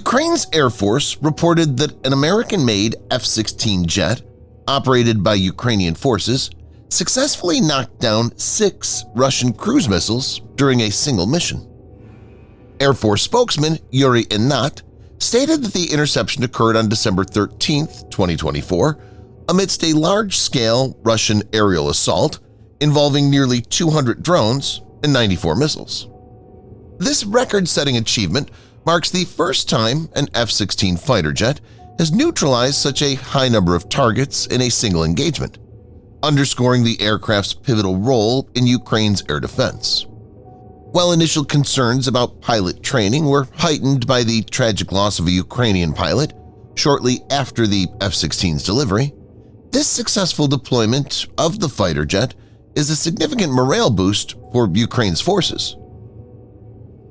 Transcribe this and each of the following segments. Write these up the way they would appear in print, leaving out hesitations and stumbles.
Ukraine's Air Force reported that an American-made F-16 jet, operated by Ukrainian forces, successfully knocked down 6 Russian cruise missiles during a single mission. Air Force spokesman Yurii Ihnat stated that the interception occurred on December 13, 2024, amidst a large-scale Russian aerial assault involving nearly 200 drones and 94 missiles. This record-setting achievement marks the first time an F-16 fighter jet has neutralized such a high number of targets in a single engagement, underscoring the aircraft's pivotal role in Ukraine's air defense. While initial concerns about pilot training were heightened by the tragic loss of a Ukrainian pilot shortly after the F-16's delivery, this successful deployment of the fighter jet is a significant morale boost for Ukraine's forces.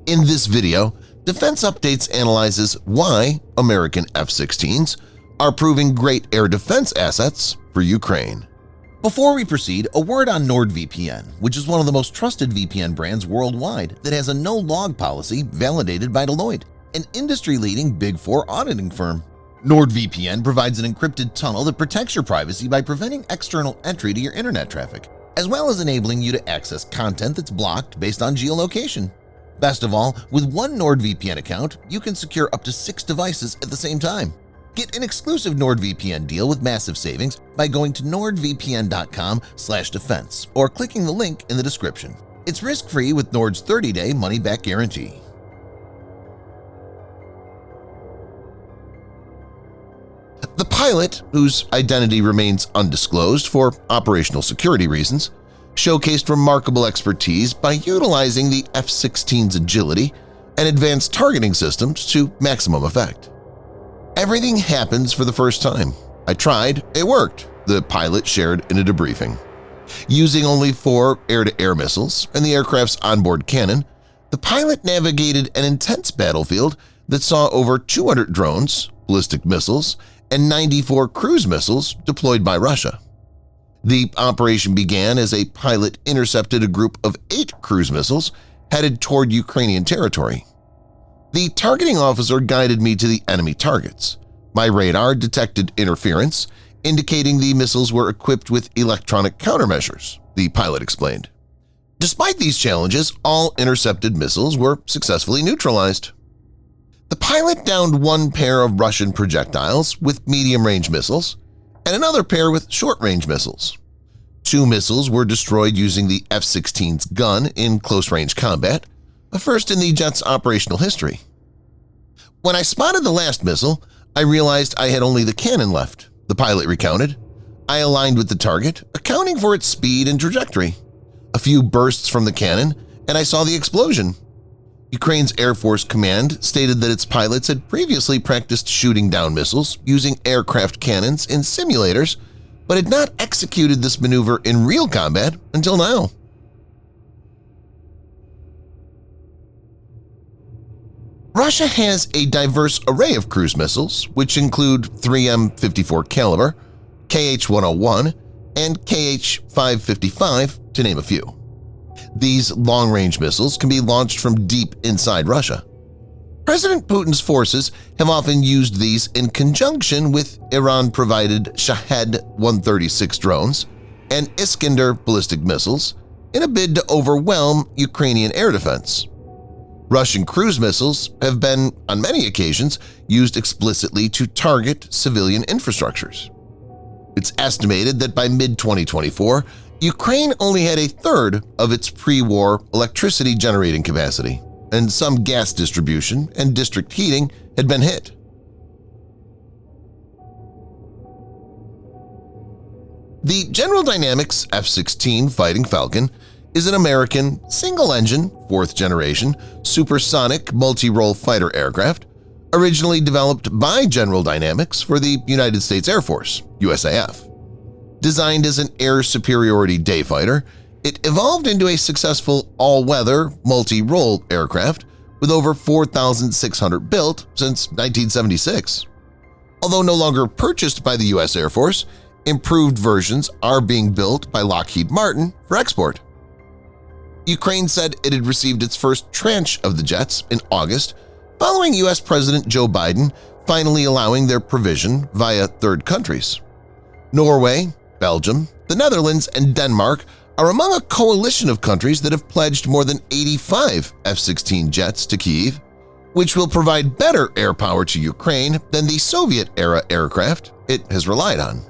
In this video, Defense Updates analyzes why American F-16s are proving great air defense assets for Ukraine. Before we proceed, a word on NordVPN, which is one of the most trusted VPN brands worldwide that has a no-log policy validated by Deloitte, an industry-leading Big Four auditing firm. NordVPN provides an encrypted tunnel that protects your privacy by preventing external entry to your internet traffic, as well as enabling you to access content that's blocked based on geolocation. Best of all, with one NordVPN account, you can secure up to 6 devices at the same time. Get an exclusive NordVPN deal with massive savings by going to nordvpn.com/defense or clicking the link in the description. It's risk-free with Nord's 30-day money-back guarantee. The pilot, whose identity remains undisclosed for operational security reasons, showcased remarkable expertise by utilizing the F-16's agility and advanced targeting systems to maximum effect. "Everything happens for the first time. I tried, it worked," the pilot shared in a debriefing. Using only 4 air-to-air missiles and the aircraft's onboard cannon, the pilot navigated an intense battlefield that saw over 200 drones, ballistic missiles, and 94 cruise missiles deployed by Russia. The operation began as a pilot intercepted a group of 8 cruise missiles headed toward Ukrainian territory. "The targeting officer guided me to the enemy targets. My radar detected interference, indicating the missiles were equipped with electronic countermeasures," the pilot explained. Despite these challenges, all intercepted missiles were successfully neutralized. The pilot downed 1 pair of Russian projectiles with medium-range missiles and another pair with short-range missiles. 2 missiles were destroyed using the F-16's gun in close-range combat, a first in the jet's operational history. "When I spotted the last missile, I realized I had only the cannon left," the pilot recounted. "I aligned with the target, accounting for its speed and trajectory. A few bursts from the cannon, and I saw the explosion." Ukraine's Air Force Command stated that its pilots had previously practiced shooting down missiles using aircraft cannons in simulators, but had not executed this maneuver in real combat until now. Russia has a diverse array of cruise missiles, which include 3M54 caliber, KH-101, and KH-555, to name a few. These long-range missiles can be launched from deep inside Russia. President Putin's forces have often used these in conjunction with Iran-provided Shahed-136 drones and Iskander ballistic missiles in a bid to overwhelm Ukrainian air defense. Russian cruise missiles have been, on many occasions, used explicitly to target civilian infrastructures. It's estimated that by mid-2024, Ukraine only had a third of its pre-war electricity generating capacity, and some gas distribution and district heating had been hit. The General Dynamics F-16 Fighting Falcon is an American single-engine, 4th-generation, supersonic multi-role fighter aircraft originally developed by General Dynamics for the United States Air Force, USAF. Designed as an air superiority day fighter, it evolved into a successful all-weather, multi-role aircraft with over 4,600 built since 1976. Although no longer purchased by the U.S. Air Force, improved versions are being built by Lockheed Martin for export. Ukraine said it had received its first tranche of the jets in August, following U.S. President Joe Biden finally allowing their provision via third countries. Norway, Belgium, the Netherlands, and Denmark are among a coalition of countries that have pledged more than 85 F-16 jets to Kyiv, which will provide better air power to Ukraine than the Soviet-era aircraft it has relied on.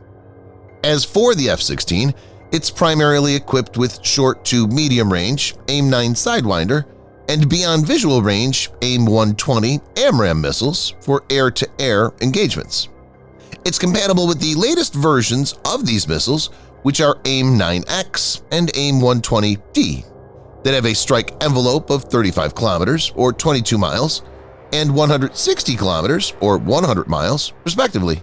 As for the F-16, it's primarily equipped with short to medium-range AIM-9 Sidewinder and beyond visual range AIM-120 AMRAAM missiles for air-to-air engagements. It's compatible with the latest versions of these missiles, which are AIM-9X and AIM-120D, that have a strike envelope of 35 kilometers or 22 miles and 160 kilometers or 100 miles, respectively.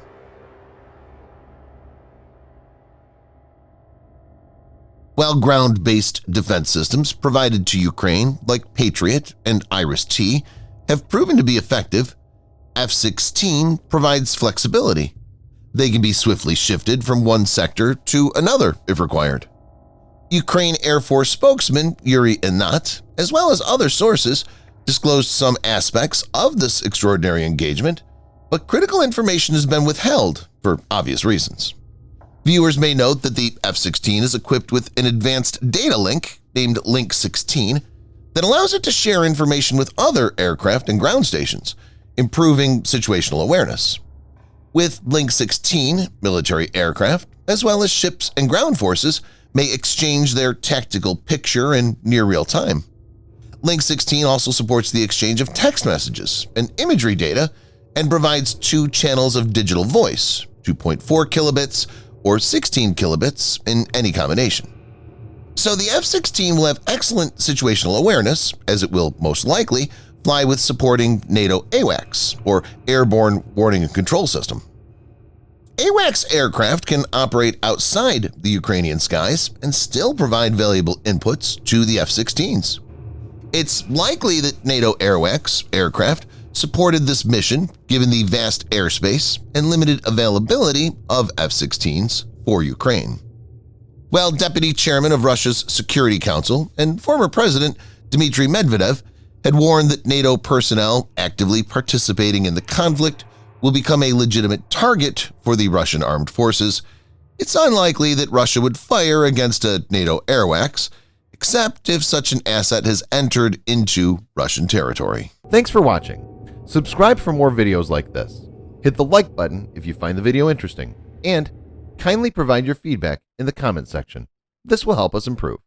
While ground-based defense systems provided to Ukraine, like Patriot and Iris-T, have proven to be effective, F-16 provides flexibility. They can be swiftly shifted from one sector to another if required. Ukraine Air Force spokesman Yurii Ihnat, as well as other sources, disclosed some aspects of this extraordinary engagement, but critical information has been withheld for obvious reasons. Viewers may note that the F-16 is equipped with an advanced data link named Link 16 that allows it to share information with other aircraft and ground stations, improving situational awareness. With Link 16, military aircraft, as well as ships and ground forces, may exchange their tactical picture in near real time. Link 16 also supports the exchange of text messages and imagery data and provides 2 channels of digital voice, 2.4 kilobits or 16 kilobits in any combination. So the F-16 will have excellent situational awareness, as it will most likely fly with supporting NATO AWACS, or Airborne Warning and Control System. AWACS aircraft can operate outside the Ukrainian skies and still provide valuable inputs to the F-16s. It's likely that NATO AWACS aircraft supported this mission given the vast airspace and limited availability of F-16s for Ukraine. While Deputy Chairman of Russia's Security Council and former President Dmitry Medvedev had warned that NATO personnel actively participating in the conflict will become a legitimate target for the Russian armed forces, it's unlikely that Russia would fire against a NATO AWACS, except if such an asset has entered into Russian territory. Thanks for watching. Subscribe for more videos like this. Hit the like button if you find the video interesting, and kindly provide your feedback in the comment section. This will help us improve.